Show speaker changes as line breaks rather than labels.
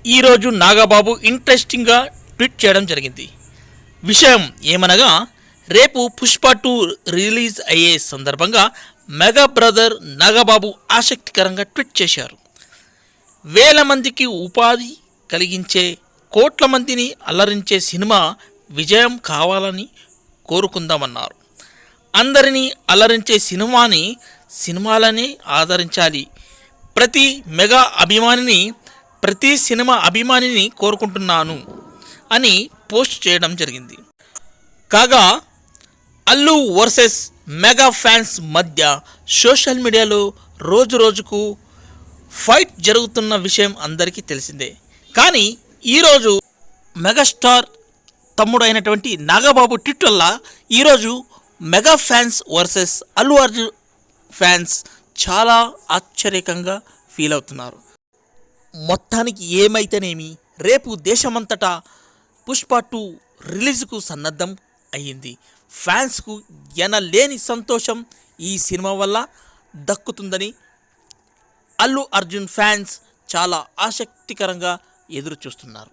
ఈరోజు నాగబాబు ఇంట్రెస్టింగ్గా ట్వీట్ చేయడం జరిగింది. విషయం ఏమనగా, రేపు పుష్ప 2 రిలీజ్ అయ్యే సందర్భంగా మెగా బ్రదర్ నాగబాబు ఆసక్తికరంగా ట్వీట్ చేశారు. వేల మందికి ఉపాధి కలిగించే, కోట్ల మందిని అలరించే సినిమా విజయం కావాలని కోరుకుందామన్నారు. అందరినీ అలరించే సినిమాలని ఆదరించాలి. ప్రతి మెగా అభిమానిని, ప్రతి సినిమా అభిమానిని కోరుకుంటున్నాను అని పోస్ట్ చేయడం జరిగింది. కాగా అల్లు వర్సెస్ మెగా ఫ్యాన్స్ మధ్య సోషల్ మీడియాలో రోజు రోజుకు ఫైట్ జరుగుతున్న విషయం అందరికీ తెలిసిందే. కానీ ఈరోజు మెగాస్టార్ తమ్ముడు అయినటువంటి నాగబాబు ట్వీట్ వల్ల ఈరోజు mega fans versus Allu Arjun fans చాలా ఆశ్చర్యకంగా ఫీల్ అవుతున్నారు. మొత్తానికి ఏమైతేనేమి, రేపు దేశమంతటా పుష్ప 2 రిలీజ్కు సన్నద్ధం అయ్యింది. ఫ్యాన్స్కు ఎనలేని సంతోషం ఈ సినిమా వల్ల దక్కుతుందని అల్లు అర్జున్ ఫ్యాన్స్ చాలా ఆసక్తికరంగా ఎదురు చూస్తున్నారు.